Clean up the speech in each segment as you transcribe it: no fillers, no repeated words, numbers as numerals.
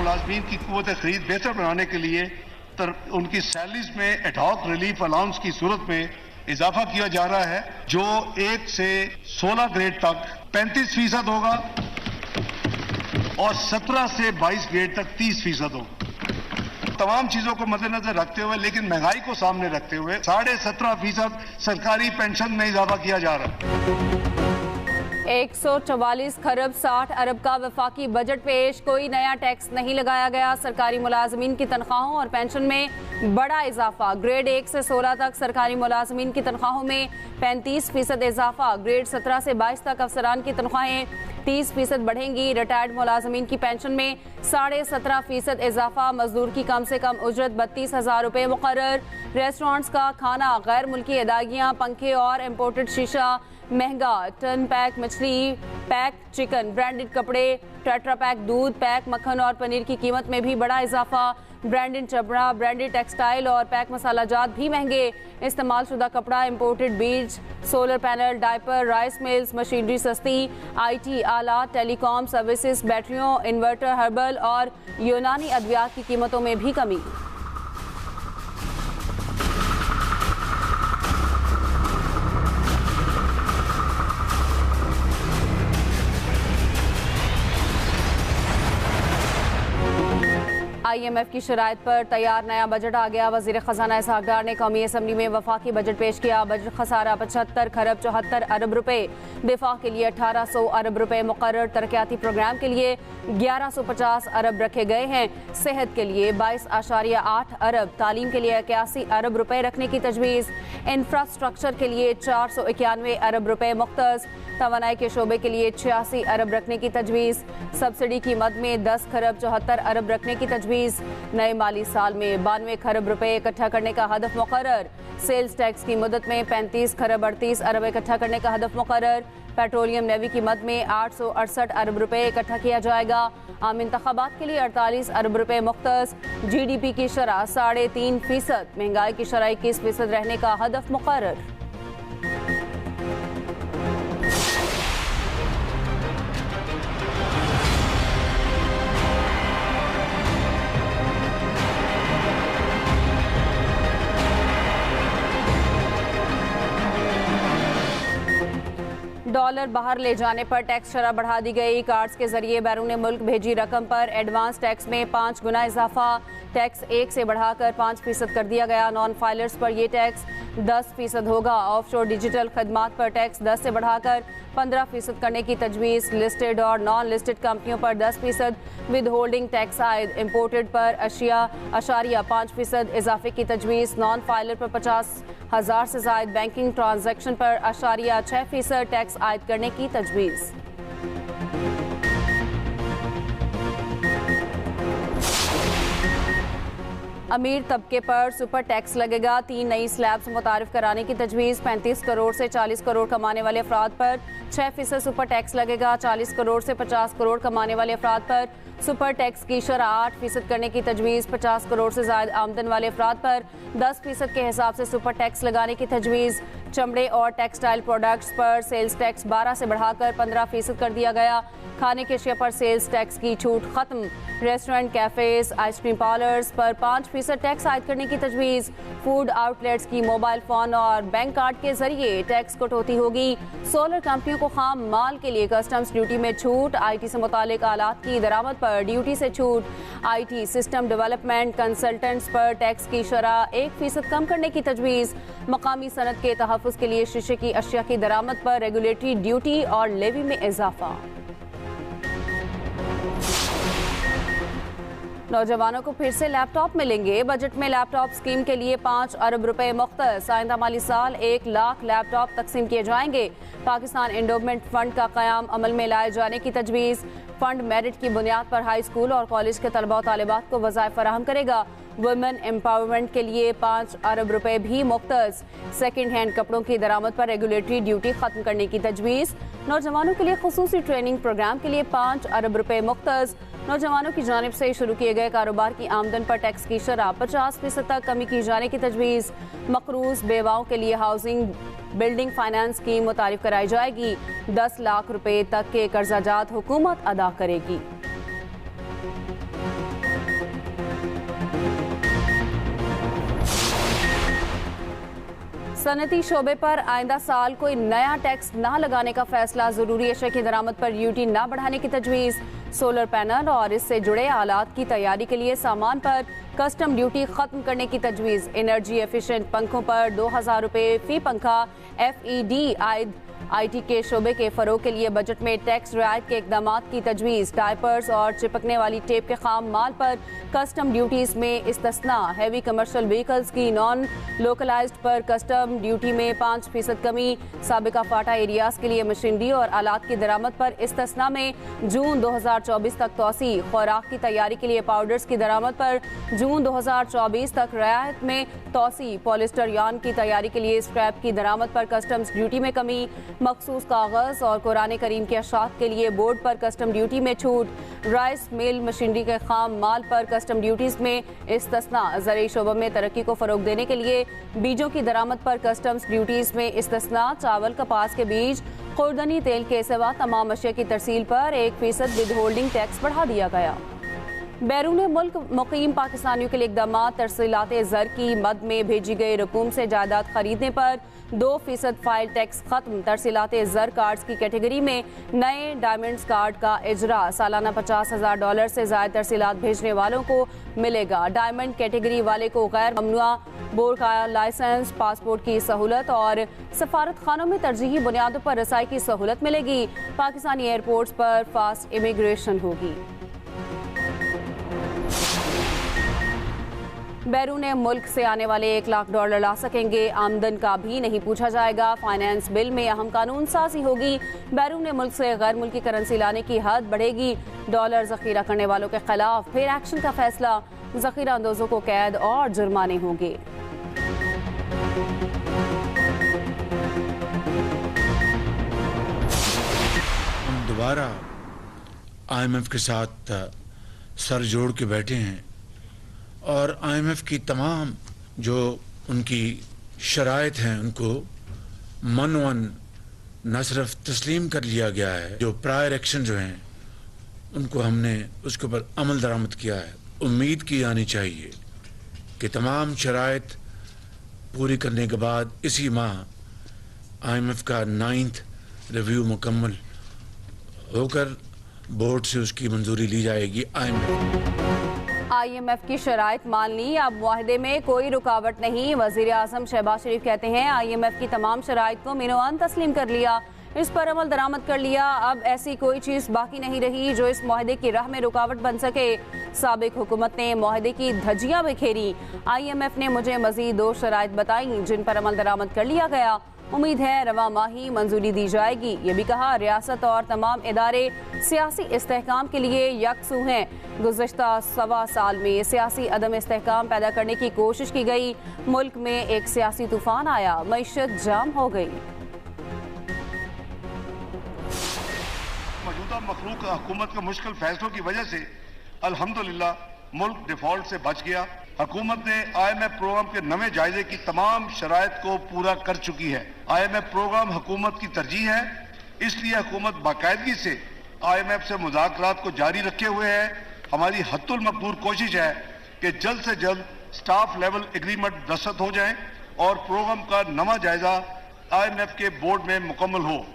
मुलाजमीन की क़ुव्वत खरीद बेहतर बनाने के लिए उनकी सैलरीज में एडहॉक रिलीफ अलाउंस की सूरत में इजाफा किया जा रहा है, जो 1 से 16 ग्रेड तक 35% होगा और 17 से 22 ग्रेड तक 30% होगा। तमाम चीजों को मद्देनजर रखते हुए, लेकिन महंगाई को सामने रखते हुए 17.5% सरकारी पेंशन में इजाफा किया जा रहा है। 144 खरब 60 अरब का वफाकी बजट पेश। कोई नया टैक्स नहीं लगाया गया। सरकारी मुलाजमीन की तनख्वाहों और पेंशन में बड़ा इजाफा। ग्रेड 1 से 16 तक सरकारी मुलाजमीन की तनख्वाहों में 35% इजाफा। ग्रेड 17 से 22 तक अफसरान की तनख्वाहें 30% बढ़ेंगी। रिटायर्ड मुलाजमीन की पेंशन में 17.5% इजाफा। मजदूर की कम से कम उजरत 32,000 रुपये मुकर्रर। रेस्टोरेंट्स का खाना, गैर मुल्की अदायगियाँ, पंखे और इम्पोर्टेड शीशा महंगा। टन पैक मछली, पैक चिकन, ब्रांडेड कपड़े, टेट्रा पैक दूध, पैक मक्खन और पनीर की कीमत में भी बड़ा इजाफा। ब्रांडेड चमड़ा, ब्रांडेड टेक्सटाइल और पैक मसाला जात भी महंगे। इस्तेमाल शुदा कपड़ा, इम्पोर्टेड बीज, solar panel, diaper, rice mills, machinery सस्ती। IT आलात, टेलीकॉम सर्विसेज, बैटरियों, इन्वर्टर, हर्बल और यूनानी अद्वियात की कीमतों में भी कमी। IMF की शराइत पर तैयार नया बजट आ गया। वज़ीर ख़जाना इसहाक डार ने कौमी असम्बली में वफाकी बजट पेश किया। बजट खसारा 75 खरब 74 अरब रुपए। दिफा के लिए 1800 अरब रुपए मुकर्रर। तरक्याती प्रोग्राम के लिए 1150 अरब रखे गए हैं। सेहत के लिए 22.8 अरब। तालीम के लिए 81 अरब रुपए रखने की तजवीज़। इंफ्रास्ट्रक्चर के लिए 491 अरब रुपए मुख्तस। तवानाई के शोबे के लिए 86 अरब रखने की तजवीज़। सब्सिडी की मद में 10 खरब 74 अरब रखने की तजवीज़। नए माली साल में 92 खरब रुपए इकट्ठा करने का हदफ मुकर्रर। सेल्स टैक्स की मुद्दत में 35 खरब 38 अरब इकट्ठा करने का हदफ मुकर्रर। पेट्रोलियम नेवी की मद में 868 अरब रुपए इकट्ठा किया जाएगा। आम इंतखाबात के लिए 48 अरब रुपए मुख्तस। GDP की शरह 3.5%। महंगाई की शरह 21% रहने का हदफ मुकर्रर। डॉलर बाहर ले जाने पर टैक्स शरह बढ़ा दी गई। कार्ड्स के जरिए बैरून मुल्क भेजी रकम पर एडवांस टैक्स में 5 गुना इजाफा। टैक्स 1 से बढ़ाकर 5% कर दिया गया। नॉन फाइलर्स पर यह टैक्स 10% होगा। ऑफशोर डिजिटल खदमात पर टैक्स 10 से बढ़ाकर 15% करने की तजवीज़। लिस्टेड और नॉन लिस्टेड कंपनियों पर 10% विद होल्डिंग टैक्स आयद। इम्पोर्टेड पर 5% इजाफे की तजवीज़। नॉन फाइलर पर 50,000 से जायद बैंकिंग ट्रांजैक्शन पर 6% टैक्स आयद करने की तजवीज़। अमीर तबके पर सुपर टैक्स लगेगा। 3 नई स्लैब्स मुतारिफ कराने की तजवीज़। 35 करोड़ से 40 करोड़ कमाने वाले अफराद पर 6% सुपर टैक्स लगेगा। 40 करोड़ से 50 करोड़ कमाने वाले अफराद पर सुपर टैक्स की शरह 8% करने की तजवीज़। 50 करोड़ से ज़ायद आमदन वाले अफराद पर 10% के हिसाब से सुपर टैक्स लगाने की तजवीज़। चमड़े और टेक्सटाइल प्रोडक्ट्स पर सेल्स टैक्स 12 से बढ़ाकर 15% कर दिया गया। खाने के अशिया पर सेल्स टैक्स की छूट खत्म। रेस्टोरेंट, कैफेज, आइसक्रीम पार्लर्स पर 5% टैक्स आयद करने की तजवीज़। फूड आउटलेट्स की मोबाइल फोन और बैंक कार्ड के जरिए टैक्स कटौती होगी। सोलर कंपनियों को खाम माल के लिए कस्टम्स ड्यूटी में छूट। IT से मुतालिक आलात की दरामद पर ड्यूटी से छूट। IT सिस्टम डेवलपमेंट कंसल्टेंट्स पर टैक्स की शरह 1% कम करने की तजवीज़। मकामी सनत के तहफ़्फ़ुज़ के लिए शीशे की अशिया की दरामद पर रेगुलेटरी ड्यूटी और लेवी में इजाफा। नौजवानों को फिर से लैपटॉप मिलेंगे। बजट में लैपटॉप स्कीम के लिए 5 अरब रुपए मुख्तस। आइंदा माली साल 1 लाख लैपटॉप तकसीम किए जाएंगे। पाकिस्तान एंडोमेंट फंड का क़याम अमल में लाए जाने की तजवीज़। फंड मेरिट की बुनियाद पर हाई स्कूल और कॉलेज के तलबा और तालिबात को वज़ाइफ फराहम करेगा। वुमेन एम्पावरमेंट के लिए 5 अरब रुपए भी मुख्तस। सेकेंड हैंड कपड़ों की दरामद पर रेगुलेटरी ड्यूटी खत्म करने की तजवीज़। नौजवानों के लिए खुसूसी ट्रेनिंग प्रोग्राम के लिए 5 अरब रुपए मुख्तस। नौजवानों की जानिब से शुरू किए गए कारोबार की आमदन पर टैक्स की शरह 50% तक कमी की जाने की तजवीज़। मकरूज बेवाओं के लिए हाउसिंग बिल्डिंग फाइनेंस स्कीम मुतारिफ कराई जाएगी। 10 लाख रुपए तक के कर्जा जात हुकूमत अदा करेगी। सनती शोबे पर आइंदा साल कोई नया टैक्स ना लगाने का फैसला। जरूरी अशया की दरामद पर ड्यूटी ना बढ़ाने की तजवीज़। सोलर पैनल और इससे जुड़े आलात की तैयारी के लिए सामान पर कस्टम ड्यूटी खत्म करने की तजवीज़। एनर्जी एफिशिएंट पंखों पर 2000 रुपये फी पंखा। FED IT के शोबे के फरोग के लिए बजट में टैक्स रियायत के इकदाम की तजवीज़। टाइपर्स और चिपकने वाली टेप के खाम माल पर कस्टम ड्यूटीज़ में इस्तिस्ना। हैवी कमर्शियल व्हीकल्स की नॉन लोकलाइज्ड पर कस्टम ड्यूटी में 5% कमी। साबिका फाटा एरियाज के लिए मशीनरी और आलात की दरामद पर इस्तिस्ना में जून 2024 तक तोसी। खुराक की तैयारी के लिए पाउडर्स की दरामद पर जून 2024 तक रियायत में तोसी। पॉलिस्टर यार्न की तैयारी के लिए स्क्रैप की दरामद पर कस्टम्स ड्यूटी में कमी। मखसूस कागज और कुरान करीम के अशात के लिए बोर्ड पर कस्टम ड्यूटी में छूट। राइस मिल मशीनरी के खाम माल पर कस्टम ड्यूटीज में इस्तिस्ना। ज़रूरी शोबों में तरक्की को फरोग देने के लिए बीजों की दरामद पर कस्टम्स ड्यूटीज में इस्तिस्ना। चावल कपास के बीज खुर्दनी तेल के सिवा तमाम अशिया की तरसील पर 1% विद होल्डिंग टैक्स बढ़ा दिया गया। बैरून मुल्क मुकीम पाकिस्तानियों के लिए इकदाम। तरसीलात ज़र की मद में भेजी गई रकूम से जायदाद खरीदने पर 2% फाइल टैक्स खत्म। तरसीलात ज़र कार्ड्स की कैटेगरी में नए डायमंड्स कार्ड का इजरा। सालाना $50,000 से ज़ायद तरसीलात भेजने वालों को मिलेगा। डायमंड कैटेगरी वाले को गैर ममनुआ बोर्ड का लाइसेंस, पासपोर्ट की सहूलत और सफारत खानों में तरजीही बुनियादों पर रसाई की सहूलत मिलेगी। पाकिस्तानी एयरपोर्ट्स पर फास्ट इमिग्रेशन होगी। बैरून मुल्क से आने वाले $1 लाख ला सकेंगे। आमदन का भी नहीं पूछा जाएगा। फाइनेंस बिल में अहम कानून साजी होगी। बैरून मुल्क से गैर मुल्की करेंसी लाने की हद बढ़ेगी। डॉलर जखीरा करने वालों के खिलाफ फिर एक्शन का फैसला। जखीरा अंदोजों को कैद और जुर्माने होंगे। हम दोबारा IMF के साथ सर जोड़ के बैठे हैं और IMF की तमाम जो उनकी शराइत हैं उनको मनवन न सिर्फ तस्लीम कर लिया गया है, जो प्रायर एक्शन जो हैं उनको हमने उसके ऊपर अमल दरामद किया है। उम्मीद की जानी चाहिए कि तमाम शराइत पूरी करने के बाद इसी माह IMF का 9th रिव्यू मुकम्मल होकर बोर्ड से उसकी मंजूरी ली जाएगी। IMF की शराइत मान ली, अब मुआहदे में कोई रुकावट नहीं। वज़ीर आज़म शहबाज शरीफ कहते हैं IMF की तमाम शराइत को मिनोआन तस्लीम कर लिया, इस पर अमल दरामद कर लिया। अब ऐसी कोई चीज़ बाकी नहीं रही जो इस मुआहदे की राह में रुकावट बन सके। साबिक हुकूमत ने मुआहदे की धज्जियां बिखेरी। IMF ने मुझे मज़ीद 2 शराइत बताई जिन पर अमल दरामद कर लिया गया। उम्मीद है रवा माही मंजूरी दी जाएगी। ये भी कहा रियासत और तमाम इदारे सियासी इस्तेहकाम के लिए यकसू हैं। गुज़श्ता 1.25 साल में सियासी अदम इस्तेहकाम पैदा करने की कोशिश की गई। मुल्क में एक सियासी तूफान आया, मईशत जाम हो गई। मौजूदा मखलूक हुकूमत के मुश्किल फैसलों की वजह से अल्हम्दुलिल्लाह मुल्क डिफॉल्ट से बच गया। हुकूमत ने IMF प्रोग्राम के नवे जायजे की तमाम शराइत को पूरा कर चुकी है। IMF प्रोग्राम हुकूमत की तरजीह है, इसलिए हुकूमत बाकायदगी से IMF से मुज़ाकरात को जारी रखे हुए है। हमारी हद्दुल मक़दूर कोशिश है कि जल्द से जल्द स्टाफ लेवल एग्रीमेंट दस्तखत हो जाएं और प्रोग्राम का नवा जायजा IMF के बोर्ड में मुकम्मल हो।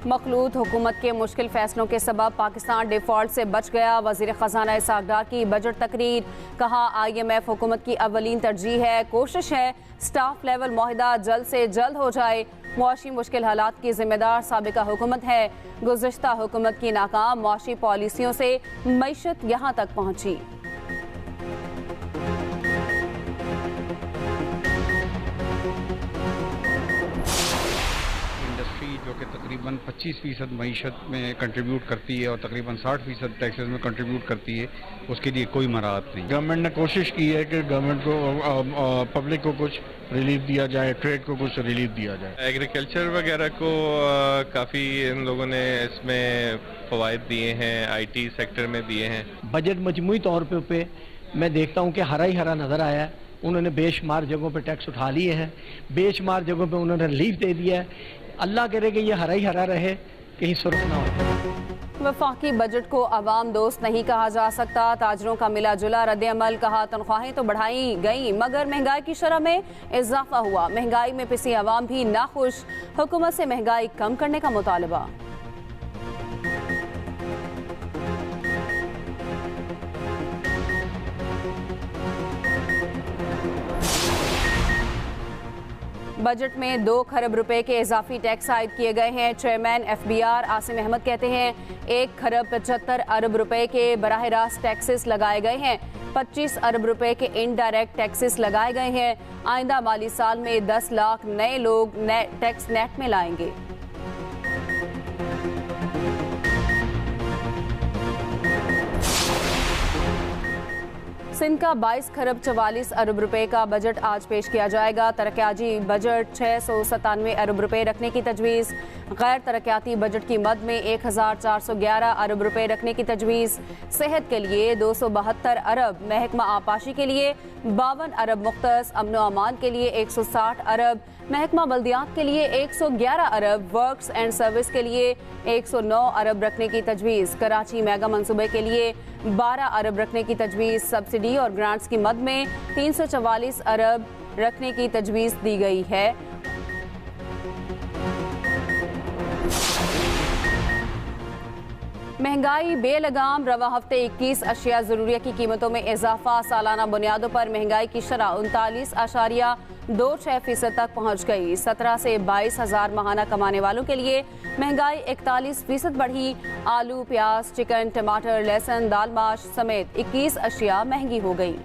मखलूत हुकूमत के मुश्किल फैसलों के सबब पाकिस्तान डिफॉल्ट से बच गया। वज़ीर ख़जाना इसाक डार की बजट तकरीर। कहा IMF हुकूमत की अवलीन तरजीह है। कोशिश है स्टाफ लेवल मुआहदा जल्द से जल्द हो जाए। मुआशी मुश्किल हालात की जिम्मेदार साबिका हुकूमत है। गुज़श्ता हुकूमत की नाकाम मुआशी पॉलिसियों से मईशत यहाँ तक पहुँची। जो कि तकरीबन 25% मईशत में कंट्रीब्यूट करती है और तकरीबन 60% टैक्सेस में कंट्रीब्यूट करती है, उसके लिए कोई मराहत नहीं। गवर्नमेंट ने कोशिश की है कि गवर्नमेंट को पब्लिक को कुछ रिलीफ दिया जाए, ट्रेड को कुछ रिलीफ दिया जाए। एग्रीकल्चर वगैरह को काफ़ी इन लोगों ने इसमें फ़वाइद दिए हैं, IT सेक्टर में दिए हैं। बजट मजमूई तौर पे मैं देखता हूँ कि हरा ही हरा नज़र आया है। उन्होंने बेशुमार जगहों पर टैक्स उठा लिए हैं, बेशुमार जगहों पर उन्होंने रिलीफ दे दिया है। अल्लाह करे कि ये हरा ही हरा रहे, कहीं सुर्ख ना हो। वफाकी बजट को अवाम दोस्त नहीं कहा जा सकता, ताजरों का मिला जुला रद्द-ए-अमल, कहा तनख्वाहें तो बढ़ाई गई मगर महंगाई की शरह में इजाफा हुआ, महंगाई में पिसी अवाम भी नाखुश, हुकूमत से महंगाई कम करने का मुतालबा। बजट में 2 खरब रुपए के इजाफी टैक्स आयद किए गए हैं। चेयरमैन FBR आसिम अहमद कहते हैं 1 खरब 75 अरब रुपए के बराह रास्त टैक्सेस लगाए गए हैं, 25 अरब रुपए के इनडायरेक्ट टैक्सेस लगाए गए हैं। आइंदा माली साल में 10 लाख नए लोग टैक्स नेट में लाएंगे। सिंध का 22 खरब 44 अरब रुपए का बजट आज पेश किया जाएगा। तरक्याती बजट 697 अरब रुपए रखने की तजवीज़, गैर तरक्याती बजट की मद में 1411 अरब रुपए रखने की तजवीज़। सेहत के लिए 272 अरब, महकमा आपाशी के लिए 52 अरब मुख्तस, अमन व अमान के लिए 160 अरब, महकमा बल्दियात के लिए 111 अरब, वर्क्स एंड सर्विस के लिए 109 अरब रखने की तजवीज़। कराची मेगा मंसूबे के लिए 12 अरब रखने की तजवीज़। सब्सिडी और ग्रांट्स की मद में 344 अरब रखने की तजवीज़ दी गई है। महंगाई बेलगाम, रवा हफ्ते 21 अशिया ज़रूरिया की कीमतों में इजाफा, सालाना बुनियादों पर महंगाई की शरह 39.26% तक पहुँच गई। 17 से 22 हज़ार माहाना कमाने वालों के लिए महंगाई 41% बढ़ी। आलू, प्याज, चिकन, टमाटर, लहसुन, दाल, माश समेत 21 अशिया महंगी हो गई।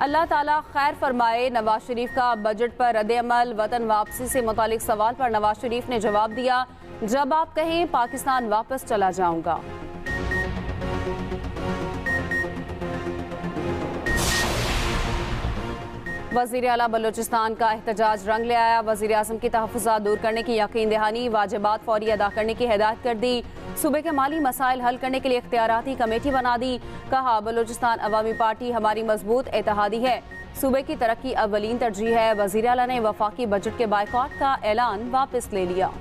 अल्लाह ताला खैर फरमाए, नवाज शरीफ का बजट पर रद्द-ए-अमल, वतन वापसी से मुतालिक सवाल पर नवाज शरीफ ने जवाब दिया, जब आप कहें पाकिस्तान वापस चला जाऊंगा। वज़ीर आला बलोचिस्तान का एहतजाज रंग ले आया, वज़ीर आज़म की तहफ़्फ़ुज़ात दूर करने की यकीन दहानी, वाजिबात फौरी अदा करने की हिदायत कर दी, सूबे के माली मसाइल हल करने के लिए इख्तियाराती कमेटी बना दी। कहा बलोचिस्तान अवामी पार्टी हमारी मजबूत इत्तेहादी है, सूबे की तरक्की अव्वलीन तरजीह है। वज़ीर आला ने वफाकी बजट के बायकॉट का ऐलान वापस ले लिया।